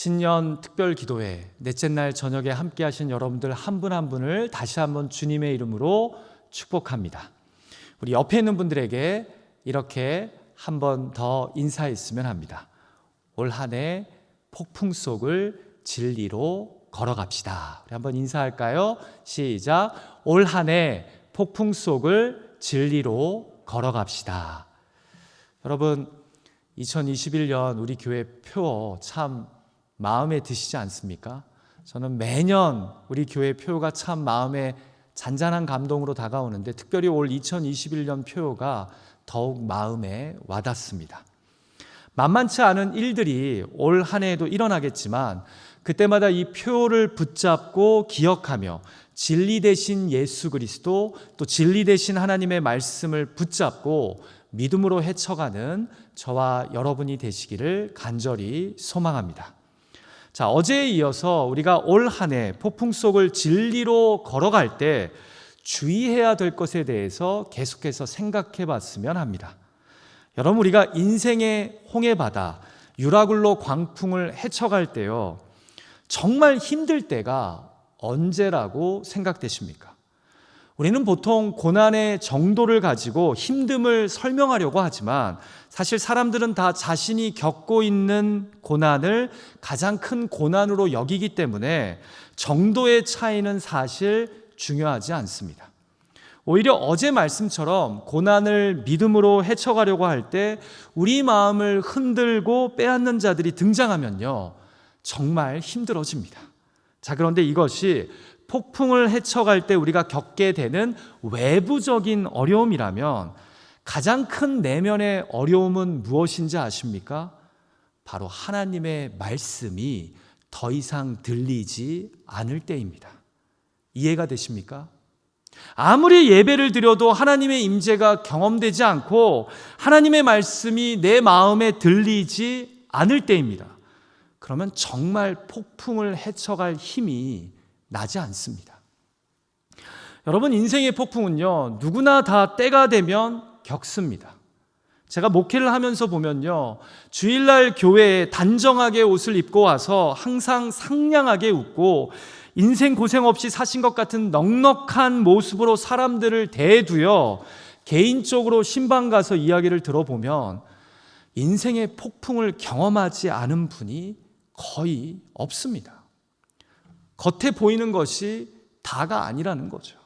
신년 특별 기도회 넷째 날 저녁에 함께 하신 여러분들 한 분 한 분을 다시 한번 주님의 이름으로 축복합니다. 우리 옆에 있는 분들에게 이렇게 한 번 더 인사했으면 합니다. 올 한 해 폭풍 속을 진리로 걸어갑시다. 우리 한번 인사할까요? 시작. 올 한 해 폭풍 속을 진리로 걸어갑시다. 여러분, 2021년 우리 교회 표 참 마음에 드시지 않습니까? 저는 매년 우리 교회 표가 참 마음에 잔잔한 감동으로 다가오는데 특별히 올 2021년 표가 더욱 마음에 와닿습니다. 만만치 않은 일들이 올 한 해에도 일어나겠지만 그때마다 이 표를 붙잡고 기억하며 진리 되신 예수 그리스도, 또 진리 되신 하나님의 말씀을 붙잡고 믿음으로 헤쳐가는 저와 여러분이 되시기를 간절히 소망합니다. 자, 어제에 이어서 우리가 올 한 해 폭풍 속을 진리로 걸어갈 때 주의해야 될 것에 대해서 계속해서 생각해 봤으면 합니다. 여러분, 우리가 인생의 홍해바다, 유라굴로 광풍을 헤쳐갈 때요, 정말 힘들 때가 언제라고 생각되십니까? 우리는 보통 고난의 정도를 가지고 힘듦을 설명하려고 하지만 사실 사람들은 다 자신이 겪고 있는 고난을 가장 큰 고난으로 여기기 때문에 정도의 차이는 사실 중요하지 않습니다. 오히려 어제 말씀처럼 고난을 믿음으로 헤쳐가려고 할 때 우리 마음을 흔들고 빼앗는 자들이 등장하면요, 정말 힘들어집니다. 자, 그런데 이것이 폭풍을 헤쳐갈 때 우리가 겪게 되는 외부적인 어려움이라면 가장 큰 내면의 어려움은 무엇인지 아십니까? 바로 하나님의 말씀이 더 이상 들리지 않을 때입니다. 이해가 되십니까? 아무리 예배를 드려도 하나님의 임재가 경험되지 않고 하나님의 말씀이 내 마음에 들리지 않을 때입니다. 그러면 정말 폭풍을 헤쳐갈 힘이 나지 않습니다. 여러분, 인생의 폭풍은요, 누구나 다 때가 되면 겪습니다. 제가 목회를 하면서 보면요, 주일날 교회에 단정하게 옷을 입고 와서 항상 상냥하게 웃고 인생 고생 없이 사신 것 같은 넉넉한 모습으로 사람들을 대두여 개인적으로 신방 가서 이야기를 들어보면 인생의 폭풍을 경험하지 않은 분이 거의 없습니다. 겉에 보이는 것이 다가 아니라는 거죠.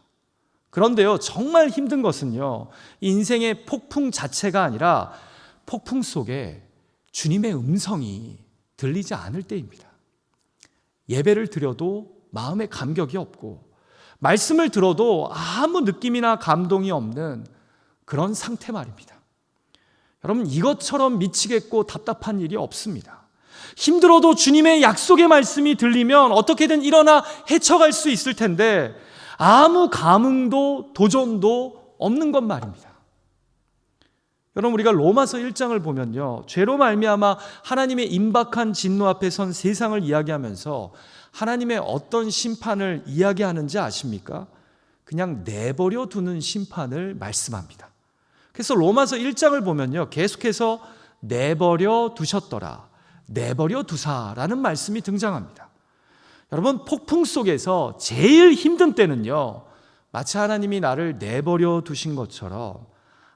그런데요, 정말 힘든 것은요, 인생의 폭풍 자체가 아니라 폭풍 속에 주님의 음성이 들리지 않을 때입니다. 예배를 드려도 마음에 감격이 없고 말씀을 들어도 아무 느낌이나 감동이 없는 그런 상태 말입니다. 여러분, 이것처럼 미치겠고 답답한 일이 없습니다. 힘들어도 주님의 약속의 말씀이 들리면 어떻게든 일어나 헤쳐갈 수 있을 텐데 아무 감흥도 도전도 없는 것 말입니다. 여러분, 우리가 로마서 1장을 보면요, 죄로 말미암아 하나님의 임박한 진노 앞에 선 세상을 이야기하면서 하나님의 어떤 심판을 이야기하는지 아십니까? 그냥 내버려 두는 심판을 말씀합니다. 그래서 로마서 1장을 보면요, 계속해서 내버려 두셨더라, 내버려 두사라는 말씀이 등장합니다. 여러분, 폭풍 속에서 제일 힘든 때는요, 마치 하나님이 나를 내버려 두신 것처럼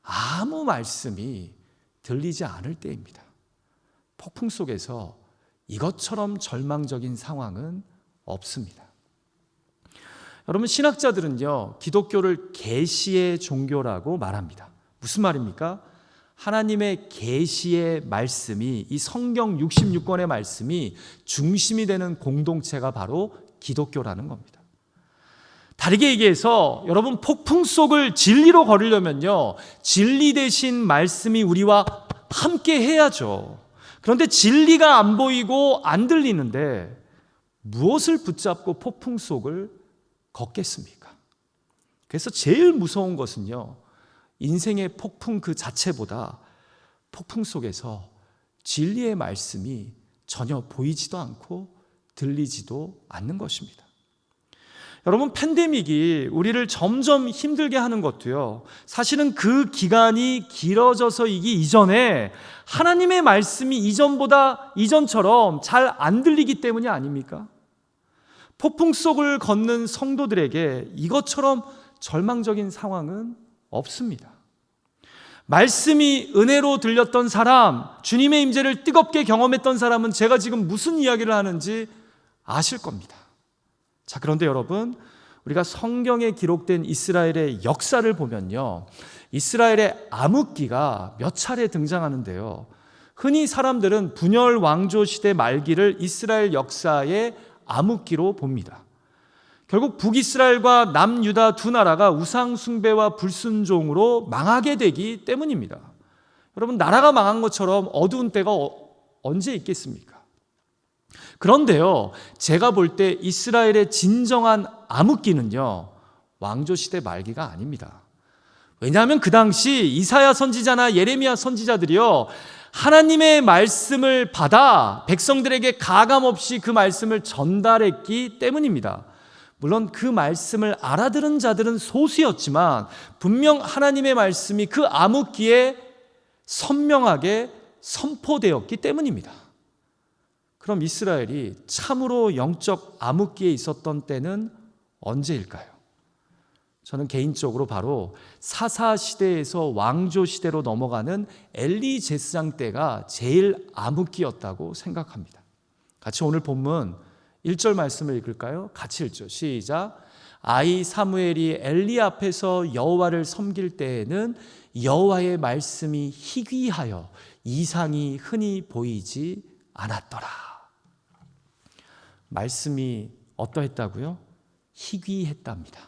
아무 말씀이 들리지 않을 때입니다. 폭풍 속에서 이것처럼 절망적인 상황은 없습니다. 여러분, 신학자들은요, 기독교를 계시의 종교라고 말합니다. 무슨 말입니까? 하나님의 계시의 말씀이, 이 성경 66권의 말씀이 중심이 되는 공동체가 바로 기독교라는 겁니다. 다르게 얘기해서 여러분, 폭풍 속을 진리로 걸으려면요, 진리 되신 말씀이 우리와 함께 해야죠. 그런데 진리가 안 보이고 안 들리는데 무엇을 붙잡고 폭풍 속을 걷겠습니까? 그래서 제일 무서운 것은요, 인생의 폭풍 그 자체보다 폭풍 속에서 진리의 말씀이 전혀 보이지도 않고 들리지도 않는 것입니다. 여러분, 팬데믹이 우리를 점점 힘들게 하는 것도요, 사실은 그 기간이 길어져서이기 이전에 하나님의 말씀이 이전처럼 잘 안 들리기 때문이 아닙니까? 폭풍 속을 걷는 성도들에게 이것처럼 절망적인 상황은 없습니다. 말씀이 은혜로 들렸던 사람, 주님의 임재를 뜨겁게 경험했던 사람은 제가 지금 무슨 이야기를 하는지 아실 겁니다. 자, 그런데 여러분, 우리가 성경에 기록된 이스라엘의 역사를 보면요, 이스라엘의 암흑기가 몇 차례 등장하는데요, 흔히 사람들은 분열 왕조 시대 말기를 이스라엘 역사의 암흑기로 봅니다. 결국 북이스라엘과 남유다 두 나라가 우상 숭배와 불순종으로 망하게 되기 때문입니다. 여러분, 나라가 망한 것처럼 어두운 때가 언제 있겠습니까? 그런데요, 제가 볼 때 이스라엘의 진정한 암흑기는요, 왕조 시대 말기가 아닙니다. 왜냐하면 그 당시 이사야 선지자나 예레미야 선지자들이요, 하나님의 말씀을 받아 백성들에게 가감없이 그 말씀을 전달했기 때문입니다. 물론 그 말씀을 알아들은 자들은 소수였지만 분명 하나님의 말씀이 그 암흑기에 선명하게 선포되었기 때문입니다. 그럼 이스라엘이 참으로 영적 암흑기에 있었던 때는 언제일까요? 저는 개인적으로 바로 사사시대에서 왕조시대로 넘어가는 엘리 제사장 때가 제일 암흑기였다고 생각합니다. 같이 오늘 본문 1절 말씀을 읽을까요? 같이 읽죠. 시작. 아이 사무엘이 엘리 앞에서 여호와를 섬길 때에는 여호와의 말씀이 희귀하여 이상이 흔히 보이지 않았더라. 말씀이 어떠했다고요? 희귀했답니다.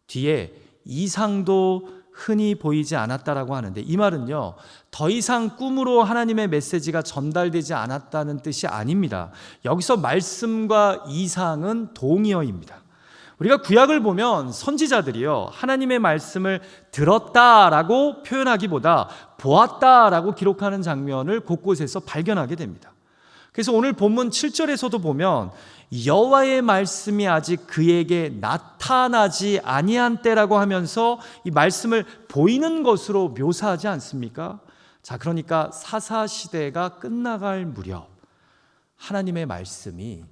뒤에 이상도 흔히 보이지 않았다라고 하는데, 이 말은요, 더 이상 꿈으로 하나님의 메시지가 전달되지 않았다는 뜻이 아닙니다. 여기서 말씀과 이상은 동의어입니다. 우리가 구약을 보면 선지자들이요, 하나님의 말씀을 들었다라고 표현하기보다 보았다라고 기록하는 장면을 곳곳에서 발견하게 됩니다. 그래서 오늘 본문 7절에서도 보면 여호와의 말씀이 아직 그에게 나타나지 아니한 때라고 하면서 이 말씀을 보이는 것으로 묘사하지 않습니까? 자, 그러니까 사사시대가 끝나갈 무렵 하나님의 말씀이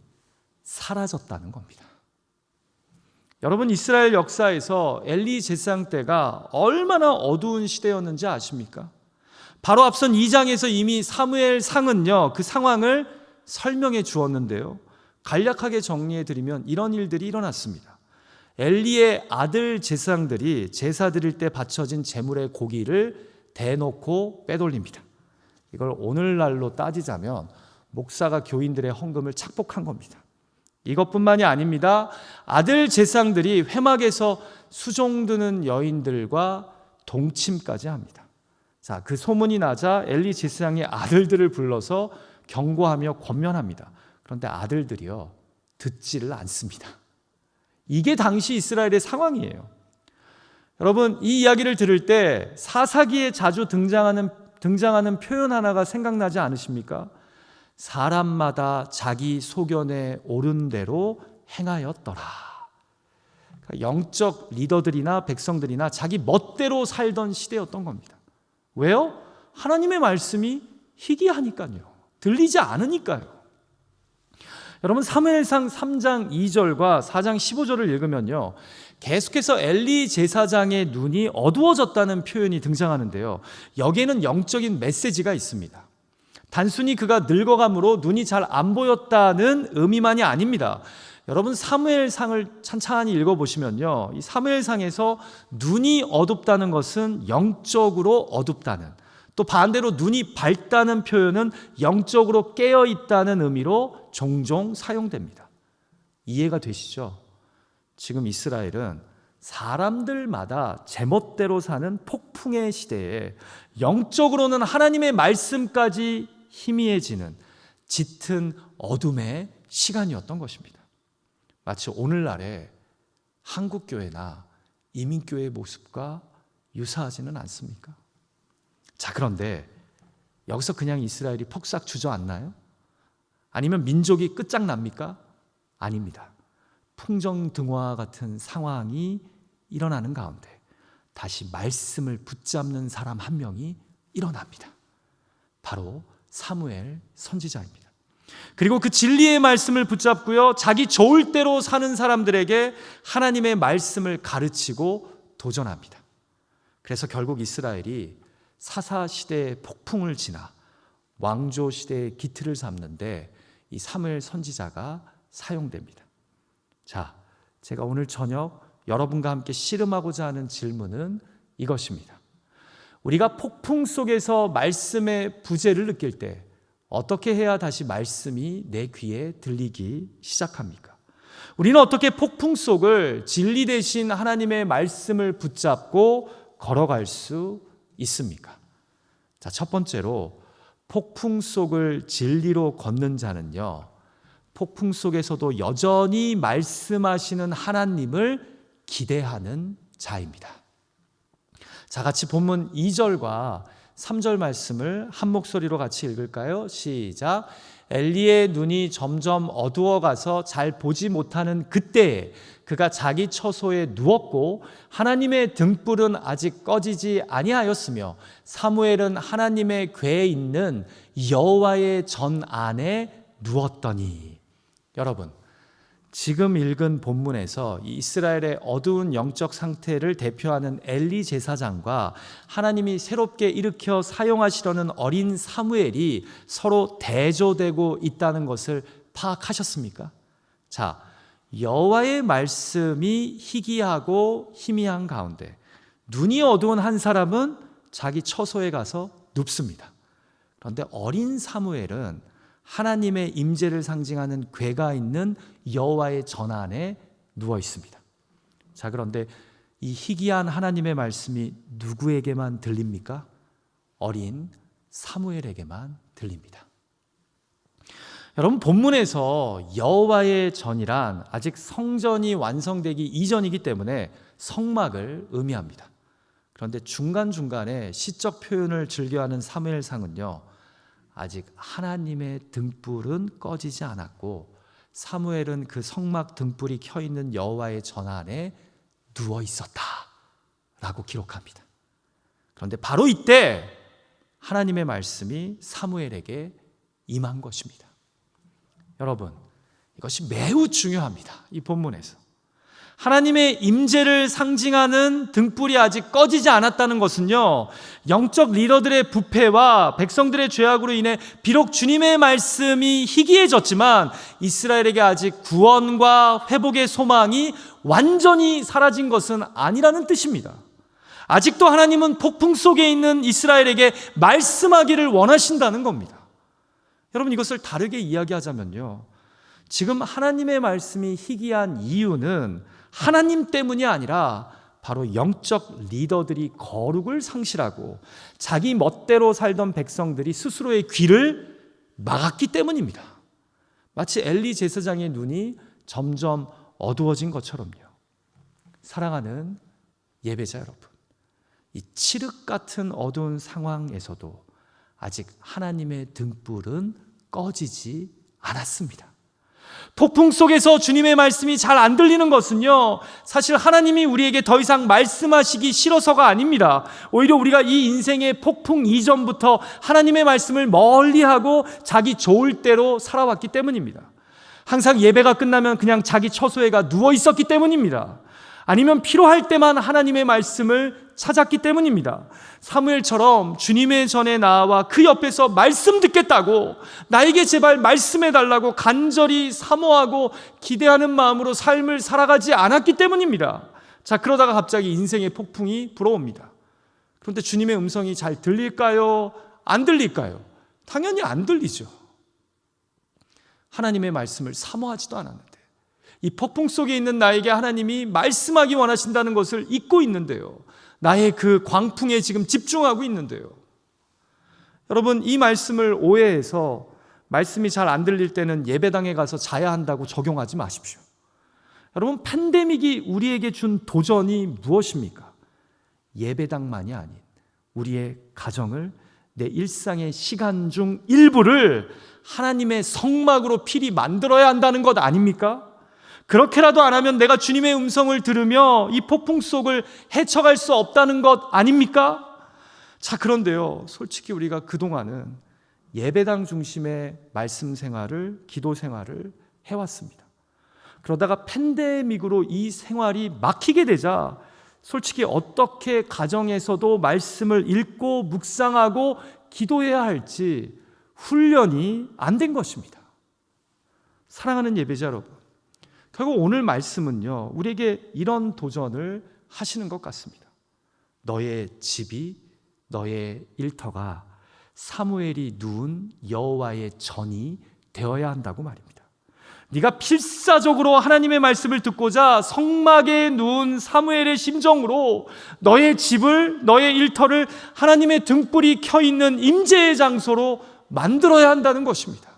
사라졌다는 겁니다. 여러분, 이스라엘 역사에서 엘리 제사장 때가 얼마나 어두운 시대였는지 아십니까? 바로 앞선 2장에서 이미 사무엘 상은요, 그 상황을 설명해 주었는데요, 간략하게 정리해 드리면 이런 일들이 일어났습니다. 엘리의 아들 제사장들이 제사 드릴 때 바쳐진 제물의 고기를 대놓고 빼돌립니다. 이걸 오늘날로 따지자면 목사가 교인들의 헌금을 착복한 겁니다. 이것뿐만이 아닙니다. 아들 제사장들이 회막에서 수종드는 여인들과 동침까지 합니다. 자, 그 소문이 나자 엘리 제사장의 아들들을 불러서 경고하며 권면합니다. 그런데 아들들이요, 듣지를 않습니다. 이게 당시 이스라엘의 상황이에요. 여러분, 이 이야기를 들을 때 사사기에 자주 등장하는 표현 하나가 생각나지 않으십니까? 사람마다 자기 소견에 옳은 대로 행하였더라. 영적 리더들이나 백성들이나 자기 멋대로 살던 시대였던 겁니다. 왜요? 하나님의 말씀이 희귀하니까요. 들리지 않으니까요. 여러분, 사무엘상 3장 2절과 4장 15절을 읽으면요, 계속해서 엘리 제사장의 눈이 어두워졌다는 표현이 등장하는데요, 여기에는 영적인 메시지가 있습니다. 단순히 그가 늙어감으로 눈이 잘 안 보였다는 의미만이 아닙니다. 여러분, 사무엘상을 찬찬히 읽어보시면요, 이 사무엘상에서 눈이 어둡다는 것은 영적으로 어둡다는, 또 반대로 눈이 밝다는 표현은 영적으로 깨어있다는 의미로 종종 사용됩니다. 이해가 되시죠? 지금 이스라엘은 사람들마다 제멋대로 사는 폭풍의 시대에 영적으로는 하나님의 말씀까지 희미해지는 짙은 어둠의 시간이었던 것입니다. 마치 오늘날의 한국교회나 이민교회의 모습과 유사하지는 않습니까? 자, 그런데 여기서 그냥 이스라엘이 폭삭 주저앉나요? 아니면 민족이 끝장납니까? 아닙니다. 풍정등화 같은 상황이 일어나는 가운데 다시 말씀을 붙잡는 사람 한 명이 일어납니다. 바로 사무엘 선지자입니다. 그리고 그 진리의 말씀을 붙잡고요, 자기 좋을 대로 사는 사람들에게 하나님의 말씀을 가르치고 도전합니다. 그래서 결국 이스라엘이 사사시대의 폭풍을 지나 왕조시대의 기틀을 잡는데 이 사무엘 선지자가 사용됩니다. 자, 제가 오늘 저녁 여러분과 함께 씨름하고자 하는 질문은 이것입니다. 우리가 폭풍 속에서 말씀의 부재를 느낄 때 어떻게 해야 다시 말씀이 내 귀에 들리기 시작합니까? 우리는 어떻게 폭풍 속을 진리 대신 하나님의 말씀을 붙잡고 걸어갈 수 있습니까? 자, 첫 번째로 폭풍 속을 진리로 걷는 자는요, 폭풍 속에서도 여전히 말씀하시는 하나님을 기대하는 자입니다. 자, 같이 본문 2절과 3절 말씀을 한 목소리로 같이 읽을까요? 시작. 엘리의 눈이 점점 어두워가서 잘 보지 못하는 그때에 그가 자기 처소에 누웠고 하나님의 등불은 아직 꺼지지 아니하였으며 사무엘은 하나님의 궤에 있는 여호와의 전 안에 누웠더니. 여러분, 지금 읽은 본문에서 이스라엘의 어두운 영적 상태를 대표하는 엘리 제사장과 하나님이 새롭게 일으켜 사용하시려는 어린 사무엘이 서로 대조되고 있다는 것을 파악하셨습니까? 자, 여호와의 말씀이 희귀하고 희미한 가운데 눈이 어두운 한 사람은 자기 처소에 가서 눕습니다. 그런데 어린 사무엘은 하나님의 임재를 상징하는 궤가 있는 여호와의 전 안에 누워 있습니다. 자, 그런데 이 희귀한 하나님의 말씀이 누구에게만 들립니까? 어린 사무엘에게만 들립니다. 여러분, 본문에서 여호와의 전이란 아직 성전이 완성되기 이전이기 때문에 성막을 의미합니다. 그런데 중간중간에 시적 표현을 즐겨하는 사무엘상은요, 아직 하나님의 등불은 꺼지지 않았고 사무엘은 그 성막 등불이 켜 있는 여호와의 전 안에 누워 있었다라고 기록합니다. 그런데 바로 이때 하나님의 말씀이 사무엘에게 임한 것입니다. 여러분, 이것이 매우 중요합니다. 이 본문에서 하나님의 임재를 상징하는 등불이 아직 꺼지지 않았다는 것은요, 영적 리더들의 부패와 백성들의 죄악으로 인해 비록 주님의 말씀이 희귀해졌지만 이스라엘에게 아직 구원과 회복의 소망이 완전히 사라진 것은 아니라는 뜻입니다. 아직도 하나님은 폭풍 속에 있는 이스라엘에게 말씀하기를 원하신다는 겁니다. 여러분, 이것을 다르게 이야기하자면요, 지금 하나님의 말씀이 희귀한 이유는 하나님 때문이 아니라 바로 영적 리더들이 거룩을 상실하고 자기 멋대로 살던 백성들이 스스로의 귀를 막았기 때문입니다. 마치 엘리 제사장의 눈이 점점 어두워진 것처럼요. 사랑하는 예배자 여러분, 이 칠흑 같은 어두운 상황에서도 아직 하나님의 등불은 꺼지지 않았습니다. 폭풍 속에서 주님의 말씀이 잘 안 들리는 것은요, 사실 하나님이 우리에게 더 이상 말씀하시기 싫어서가 아닙니다. 오히려 우리가 이 인생의 폭풍 이전부터 하나님의 말씀을 멀리하고 자기 좋을 대로 살아왔기 때문입니다. 항상 예배가 끝나면 그냥 자기 처소에 가 누워 있었기 때문입니다. 아니면 필요할 때만 하나님의 말씀을 찾았기 때문입니다. 사무엘처럼 주님의 전에 나와 그 옆에서 말씀 듣겠다고, 나에게 제발 말씀해달라고 간절히 사모하고 기대하는 마음으로 삶을 살아가지 않았기 때문입니다. 자, 그러다가 갑자기 인생의 폭풍이 불어옵니다. 그런데 주님의 음성이 잘 들릴까요? 안 들릴까요? 당연히 안 들리죠. 하나님의 말씀을 사모하지도 않았는데 이 폭풍 속에 있는 나에게 하나님이 말씀하기 원하신다는 것을 잊고 있는데요, 나의 그 광풍에 지금 집중하고 있는데요. 여러분, 이 말씀을 오해해서 말씀이 잘 안 들릴 때는 예배당에 가서 자야 한다고 적용하지 마십시오. 여러분, 팬데믹이 우리에게 준 도전이 무엇입니까? 예배당만이 아닌 우리의 가정을, 내 일상의 시간 중 일부를 하나님의 성막으로 필히 만들어야 한다는 것 아닙니까? 그렇게라도 안 하면 내가 주님의 음성을 들으며 이 폭풍 속을 헤쳐갈 수 없다는 것 아닙니까? 자, 그런데요, 솔직히 우리가 그동안은 예배당 중심의 말씀 생활을, 기도 생활을 해왔습니다. 그러다가 팬데믹으로 이 생활이 막히게 되자 솔직히 어떻게 가정에서도 말씀을 읽고 묵상하고 기도해야 할지 훈련이 안 된 것입니다. 사랑하는 예배자 여러분, 결국 오늘 말씀은요, 우리에게 이런 도전을 하시는 것 같습니다. 너의 집이, 너의 일터가 사무엘이 누운 여호와의 전이 되어야 한다고 말입니다. 네가 필사적으로 하나님의 말씀을 듣고자 성막에 누운 사무엘의 심정으로 너의 집을, 너의 일터를 하나님의 등불이 켜있는 임재의 장소로 만들어야 한다는 것입니다.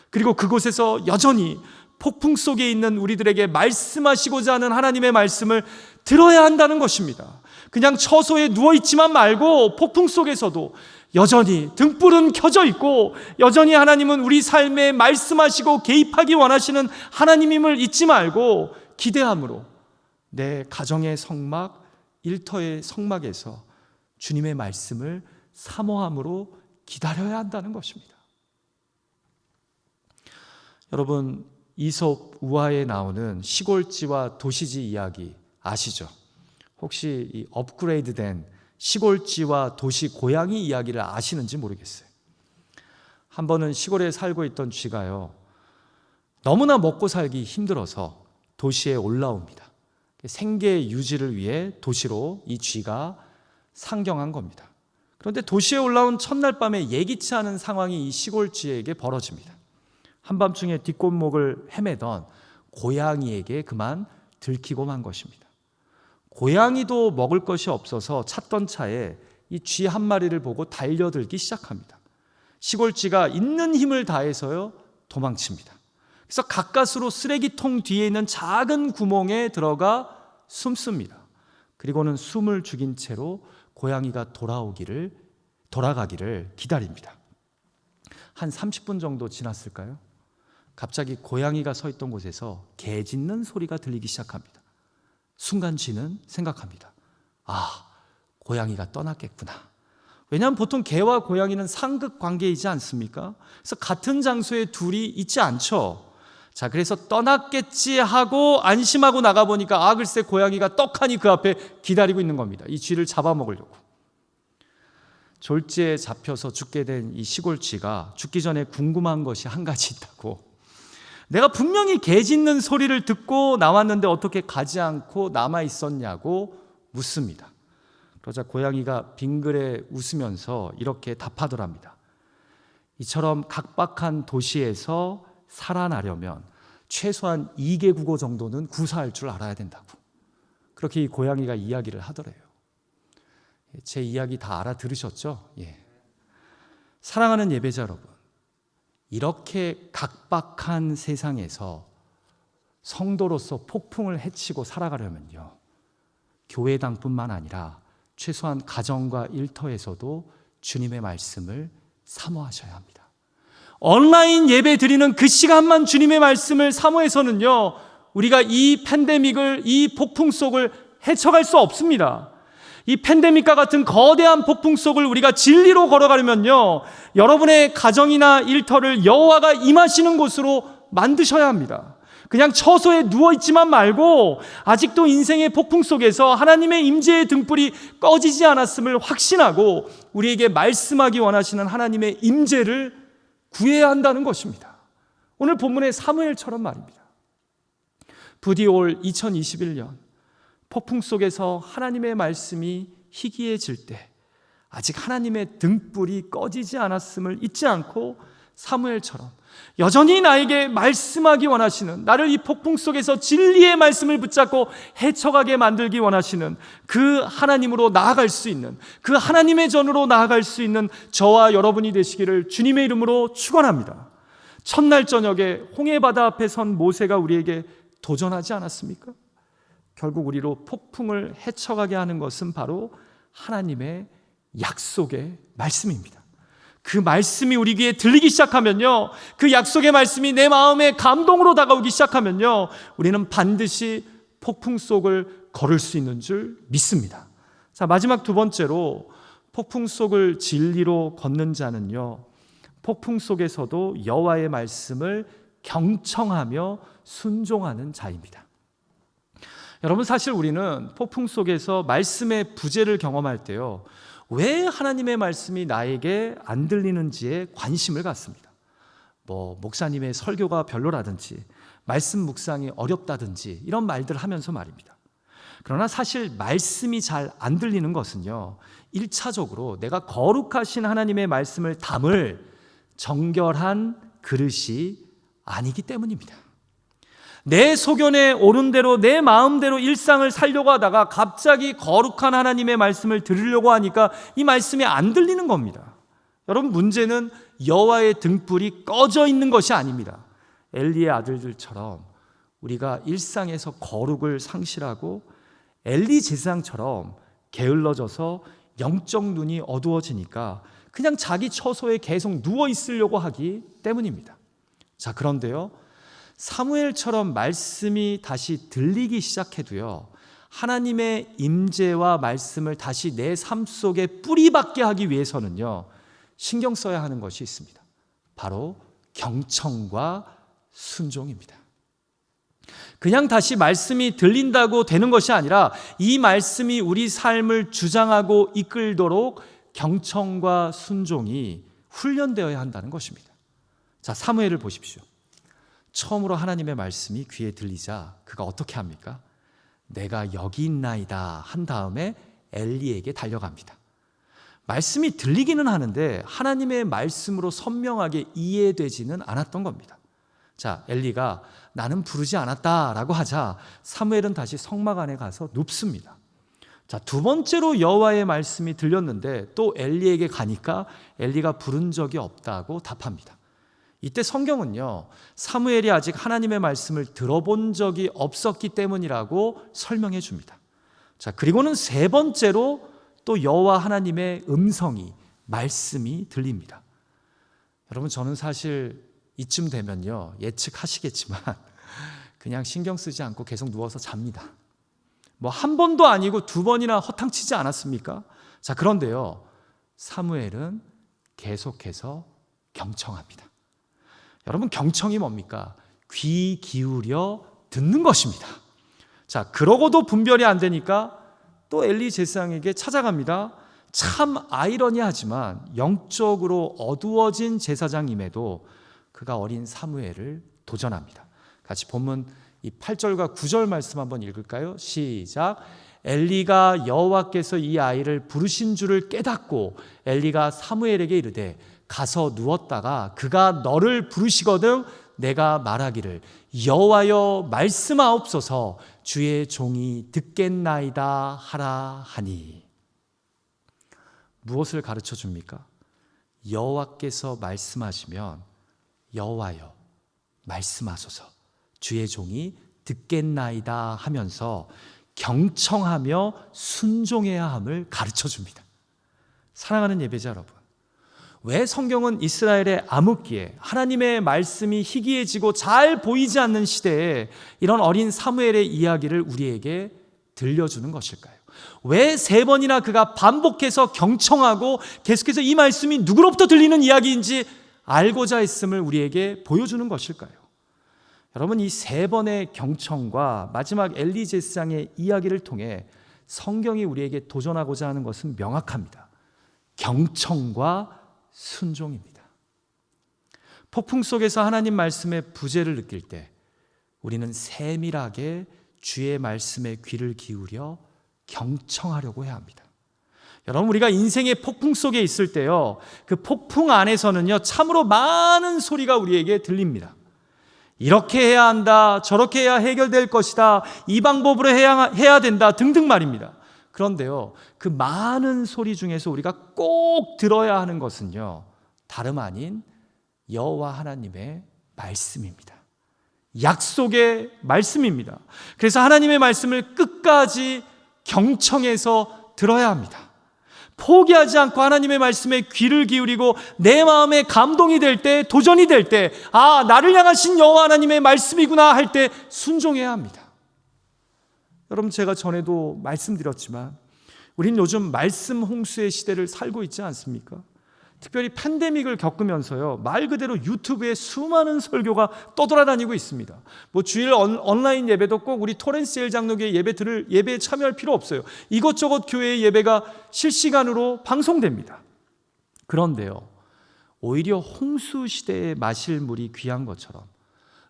그리고 그곳에서 여전히 폭풍 속에 있는 우리들에게 말씀하시고자 하는 하나님의 말씀을 들어야 한다는 것입니다. 그냥 처소에 누워있지만 말고 폭풍 속에서도 여전히 등불은 켜져 있고 여전히 하나님은 우리 삶에 말씀하시고 개입하기 원하시는 하나님임을 잊지 말고 기대함으로 내 가정의 성막, 일터의 성막에서 주님의 말씀을 사모함으로 기다려야 한다는 것입니다. 여러분, 이솝 우화에 나오는 시골지와 도시지 이야기 아시죠? 혹시 이 업그레이드된 시골지와 도시 고양이 이야기를 아시는지 모르겠어요. 한 번은 시골에 살고 있던 쥐가요, 너무나 먹고 살기 힘들어서 도시에 올라옵니다. 생계 유지를 위해 도시로 이 쥐가 상경한 겁니다. 그런데 도시에 올라온 첫날 밤에 예기치 않은 상황이 이 시골쥐에게 벌어집니다. 한밤중에 뒷골목을 헤매던 고양이에게 그만 들키고 만 것입니다. 고양이도 먹을 것이 없어서 찾던 차에 이 쥐 한 마리를 보고 달려들기 시작합니다. 시골쥐가 있는 힘을 다해서요 도망칩니다. 그래서 가까스로 쓰레기통 뒤에 있는 작은 구멍에 들어가 숨습니다. 그리고는 숨을 죽인 채로 고양이가 돌아가기를 기다립니다. 한 30분 정도 지났을까요? 갑자기 고양이가 서 있던 곳에서 개 짖는 소리가 들리기 시작합니다. 순간 쥐는 생각합니다. 아, 고양이가 떠났겠구나. 왜냐하면 보통 개와 고양이는 상극 관계이지 않습니까? 그래서 같은 장소에 둘이 있지 않죠. 자, 그래서 떠났겠지 하고 안심하고 나가보니까 아, 글쎄 고양이가 떡하니 그 앞에 기다리고 있는 겁니다. 이 쥐를 잡아먹으려고. 졸지에 잡혀서 죽게 된 이 시골쥐가 죽기 전에 궁금한 것이 한 가지 있다고. 내가 분명히 개 짖는 소리를 듣고 나왔는데 어떻게 가지 않고 남아 있었냐고 묻습니다. 그러자 고양이가 빙그레 웃으면서 이렇게 답하더랍니다. 이처럼 각박한 도시에서 살아나려면 최소한 2개 국어 정도는 구사할 줄 알아야 된다고. 그렇게 이 고양이가 이야기를 하더래요. 제 이야기 다 알아들으셨죠? 예. 사랑하는 예배자 여러분, 이렇게 각박한 세상에서 성도로서 폭풍을 헤치고 살아가려면요, 교회당뿐만 아니라 최소한 가정과 일터에서도 주님의 말씀을 사모하셔야 합니다. 온라인 예배 드리는 그 시간만 주님의 말씀을 사모해서는요, 우리가 이 팬데믹을, 이 폭풍 속을 헤쳐갈 수 없습니다. 이 팬데믹과 같은 거대한 폭풍 속을 우리가 진리로 걸어가려면요, 여러분의 가정이나 일터를 여호와가 임하시는 곳으로 만드셔야 합니다. 그냥 처소에 누워있지만 말고 아직도 인생의 폭풍 속에서 하나님의 임재의 등불이 꺼지지 않았음을 확신하고 우리에게 말씀하기 원하시는 하나님의 임재를 구해야 한다는 것입니다. 오늘 본문의 사무엘처럼 말입니다. 부디 올 2021년 폭풍 속에서 하나님의 말씀이 희귀해질 때 아직 하나님의 등불이 꺼지지 않았음을 잊지 않고 사무엘처럼 여전히 나에게 말씀하기 원하시는, 나를 이 폭풍 속에서 진리의 말씀을 붙잡고 헤쳐가게 만들기 원하시는 그 하나님으로 나아갈 수 있는, 그 하나님의 전으로 나아갈 수 있는 저와 여러분이 되시기를 주님의 이름으로 축원합니다. 첫날 저녁에 홍해바다 앞에 선 모세가 우리에게 도전하지 않았습니까? 결국 우리로 폭풍을 헤쳐가게 하는 것은 바로 하나님의 약속의 말씀입니다. 그 말씀이 우리 귀에 들리기 시작하면요, 그 약속의 말씀이 내 마음에 감동으로 다가오기 시작하면요, 우리는 반드시 폭풍 속을 걸을 수 있는 줄 믿습니다. 자, 마지막 두 번째로 폭풍 속을 진리로 걷는 자는요, 폭풍 속에서도 여호와의 말씀을 경청하며 순종하는 자입니다. 여러분, 사실 우리는 폭풍 속에서 말씀의 부재를 경험할 때요, 왜 하나님의 말씀이 나에게 안 들리는지에 관심을 갖습니다. 목사님의 설교가 별로라든지 말씀 묵상이 어렵다든지 이런 말들 하면서 말입니다. 그러나 사실 말씀이 잘 안 들리는 것은요, 1차적으로 내가 거룩하신 하나님의 말씀을 담을 정결한 그릇이 아니기 때문입니다. 내 소견에 오른 대로 내 마음대로 일상을 살려고 하다가 갑자기 거룩한 하나님의 말씀을 들으려고 하니까 이 말씀이 안 들리는 겁니다. 여러분, 문제는 여호와의 등불이 꺼져 있는 것이 아닙니다. 엘리의 아들들처럼 우리가 일상에서 거룩을 상실하고 엘리 제사장처럼 게을러져서 영적 눈이 어두워지니까 그냥 자기 처소에 계속 누워 있으려고 하기 때문입니다. 자, 그런데요, 사무엘처럼 말씀이 다시 들리기 시작해도요, 하나님의 임재와 말씀을 다시 내 삶 속에 뿌리박게 하기 위해서는요, 신경 써야 하는 것이 있습니다. 바로 경청과 순종입니다. 그냥 다시 말씀이 들린다고 되는 것이 아니라 이 말씀이 우리 삶을 주장하고 이끌도록 경청과 순종이 훈련되어야 한다는 것입니다. 자, 사무엘을 보십시오. 처음으로 하나님의 말씀이 귀에 들리자 그가 어떻게 합니까? 내가 여기 있나이다 한 다음에 엘리에게 달려갑니다. 말씀이 들리기는 하는데 하나님의 말씀으로 선명하게 이해되지는 않았던 겁니다. 자, 엘리가 나는 부르지 않았다라고 하자 사무엘은 다시 성막 안에 가서 눕습니다. 자, 두 번째로 여호와의 말씀이 들렸는데 또 엘리에게 가니까 엘리가 부른 적이 없다고 답합니다. 이때 성경은요, 사무엘이 아직 하나님의 말씀을 들어본 적이 없었기 때문이라고 설명해 줍니다. 자, 그리고는 세 번째로 또 여호와 하나님의 음성이, 말씀이 들립니다. 여러분, 저는 사실 이쯤 되면요, 예측하시겠지만 그냥 신경 쓰지 않고 계속 누워서 잡니다. 한 번도 아니고 두 번이나 허탕치지 않았습니까? 자, 그런데요, 사무엘은 계속해서 경청합니다. 여러분, 경청이 뭡니까? 귀 기울여 듣는 것입니다. 자, 그러고도 분별이 안 되니까 또 엘리 제사장에게 찾아갑니다. 참 아이러니하지만 영적으로 어두워진 제사장임에도 그가 어린 사무엘을 도전합니다. 같이 본문 이 8절과 9절 말씀 한번 읽을까요? 시작. 엘리가 여호와께서 이 아이를 부르신 줄을 깨닫고 엘리가 사무엘에게 이르되 가서 누웠다가 그가 너를 부르시거든 내가 말하기를 여호와여 말씀하옵소서 주의 종이 듣겠나이다 하라 하니. 무엇을 가르쳐 줍니까? 여호와께서 말씀하시면 여호와여 말씀하소서 주의 종이 듣겠나이다 하면서 경청하며 순종해야 함을 가르쳐 줍니다. 사랑하는 예배자 여러분, 왜 성경은 이스라엘의 암흑기에 하나님의 말씀이 희귀해지고 잘 보이지 않는 시대에 이런 어린 사무엘의 이야기를 우리에게 들려주는 것일까요? 왜 세 번이나 그가 반복해서 경청하고 계속해서 이 말씀이 누구로부터 들리는 이야기인지 알고자 했음을 우리에게 보여주는 것일까요? 여러분, 이 세 번의 경청과 마지막 엘리 제사장의 이야기를 통해 성경이 우리에게 도전하고자 하는 것은 명확합니다. 경청과 순종입니다. 폭풍 속에서 하나님 말씀의 부재를 느낄 때 우리는 세밀하게 주의 말씀에 귀를 기울여 경청하려고 해야 합니다. 여러분, 우리가 인생의 폭풍 속에 있을 때요, 그 폭풍 안에서는요, 참으로 많은 소리가 우리에게 들립니다. 이렇게 해야 한다, 저렇게 해야 해결될 것이다, 이 방법으로 해야 된다 등등 말입니다. 그런데요, 그 많은 소리 중에서 우리가 꼭 들어야 하는 것은요, 다름 아닌 여호와 하나님의 말씀입니다. 약속의 말씀입니다. 그래서 하나님의 말씀을 끝까지 경청해서 들어야 합니다. 포기하지 않고 하나님의 말씀에 귀를 기울이고 내 마음에 감동이 될 때, 도전이 될 때, 아, 나를 향하신 여호와 하나님의 말씀이구나 할 때 순종해야 합니다. 여러분, 제가 전에도 말씀드렸지만 우린 요즘 말씀 홍수의 시대를 살고 있지 않습니까? 특별히 팬데믹을 겪으면서요, 말 그대로 유튜브에 수많은 설교가 떠돌아다니고 있습니다. 주일 온라인 예배도 꼭 우리 토렌스엘 장로교회 예배에 참여할 필요 없어요. 이것저것 교회의 예배가 실시간으로 방송됩니다. 그런데요, 오히려 홍수 시대에 마실 물이 귀한 것처럼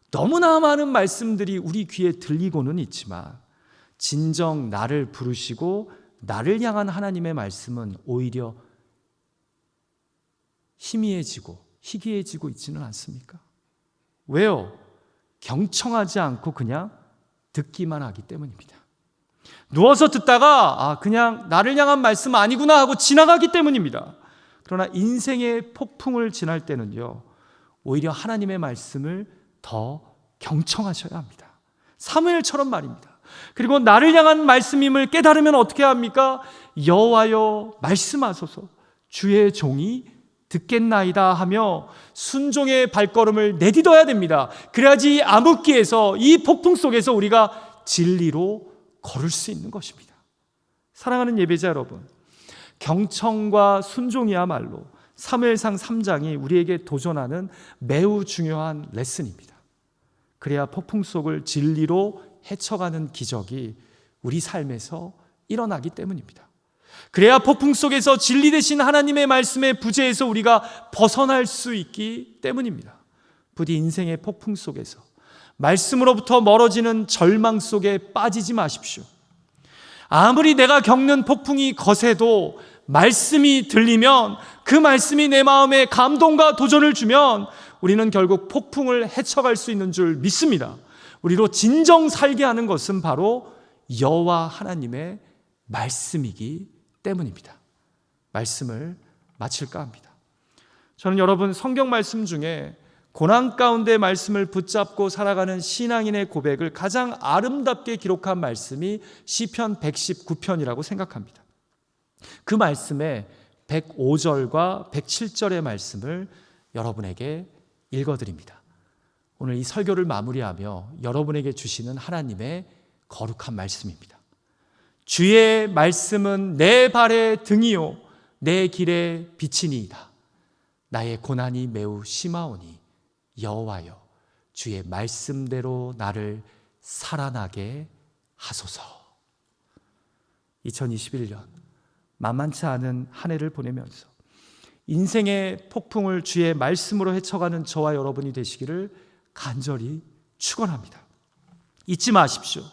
너무나 많은 말씀들이 우리 귀에 들리고는 있지만 진정 나를 부르시고 나를 향한 하나님의 말씀은 오히려 희미해지고 희귀해지고 있지는 않습니까? 왜요? 경청하지 않고 그냥 듣기만 하기 때문입니다. 누워서 듣다가 그냥 나를 향한 말씀 아니구나 하고 지나가기 때문입니다. 그러나 인생의 폭풍을 지날 때는요, 오히려 하나님의 말씀을 더 경청하셔야 합니다. 사무엘처럼 말입니다. 그리고 나를 향한 말씀임을 깨달으면 어떻게 합니까? 여호와여 말씀하소서, 주의 종이 듣겠나이다 하며 순종의 발걸음을 내딛어야 됩니다. 그래야지 암흑기에서, 이 폭풍 속에서 우리가 진리로 걸을 수 있는 것입니다. 사랑하는 예배자 여러분, 경청과 순종이야말로 사무엘상 3장이 우리에게 도전하는 매우 중요한 레슨입니다. 그래야 폭풍 속을 진리로 헤쳐가는 기적이 우리 삶에서 일어나기 때문입니다. 그래야 폭풍 속에서 진리 되신 하나님의 말씀의 부재에서 우리가 벗어날 수 있기 때문입니다. 부디 인생의 폭풍 속에서 말씀으로부터 멀어지는 절망 속에 빠지지 마십시오. 아무리 내가 겪는 폭풍이 거세도 말씀이 들리면, 그 말씀이 내 마음에 감동과 도전을 주면 우리는 결국 폭풍을 헤쳐갈 수 있는 줄 믿습니다. 우리로 진정 살게 하는 것은 바로 여호와 하나님의 말씀이기 때문입니다. 말씀을 마칠까 합니다. 저는 여러분, 성경 말씀 중에 고난 가운데 말씀을 붙잡고 살아가는 신앙인의 고백을 가장 아름답게 기록한 말씀이 시편 119편이라고 생각합니다. 그 말씀의 105절과 107절의 말씀을 여러분에게 읽어드립니다. 오늘 이 설교를 마무리하며 여러분에게 주시는 하나님의 거룩한 말씀입니다. 주의 말씀은 내 발의 등이요 내 길의 빛이니이다. 나의 고난이 매우 심하오니 여호와여 주의 말씀대로 나를 살아나게 하소서. 2021년 만만치 않은 한 해를 보내면서 인생의 폭풍을 주의 말씀으로 헤쳐가는 저와 여러분이 되시기를 간절히 축원합니다. 잊지 마십시오.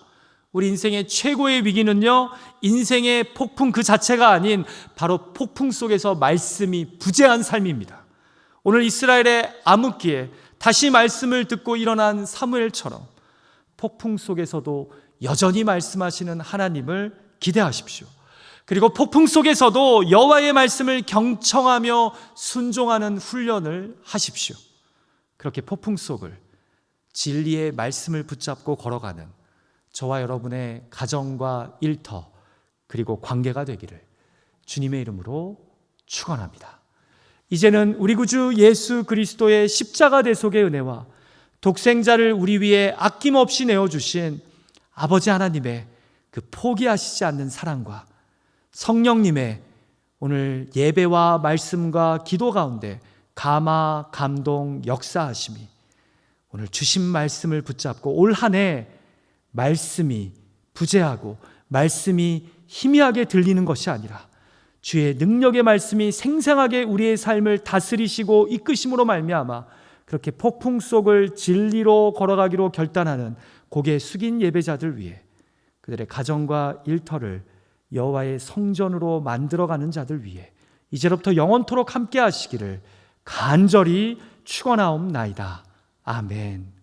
우리 인생의 최고의 위기는요, 인생의 폭풍 그 자체가 아닌 바로 폭풍 속에서 말씀이 부재한 삶입니다. 오늘 이스라엘의 암흑기에 다시 말씀을 듣고 일어난 사무엘처럼 폭풍 속에서도 여전히 말씀하시는 하나님을 기대하십시오. 그리고 폭풍 속에서도 여호와의 말씀을 경청하며 순종하는 훈련을 하십시오. 그렇게 폭풍 속을 진리의 말씀을 붙잡고 걸어가는 저와 여러분의 가정과 일터 그리고 관계가 되기를 주님의 이름으로 축원합니다. 이제는 우리 구주 예수 그리스도의 십자가 대속의 은혜와 독생자를 우리 위해 아낌없이 내어주신 아버지 하나님의 그 포기하시지 않는 사랑과 성령님의 오늘 예배와 말씀과 기도 가운데 감화, 감동, 역사하심이 오늘 주신 말씀을 붙잡고 올 한 해 말씀이 부재하고 말씀이 희미하게 들리는 것이 아니라 주의 능력의 말씀이 생생하게 우리의 삶을 다스리시고 이끄심으로 말미암아 그렇게 폭풍 속을 진리로 걸어가기로 결단하는 고개 숙인 예배자들 위해 그들의 가정과 일터를 여호와의 성전으로 만들어가는 자들 위해 이제로부터 영원토록 함께 하시기를 간절히 축원하옵나이다. 아멘.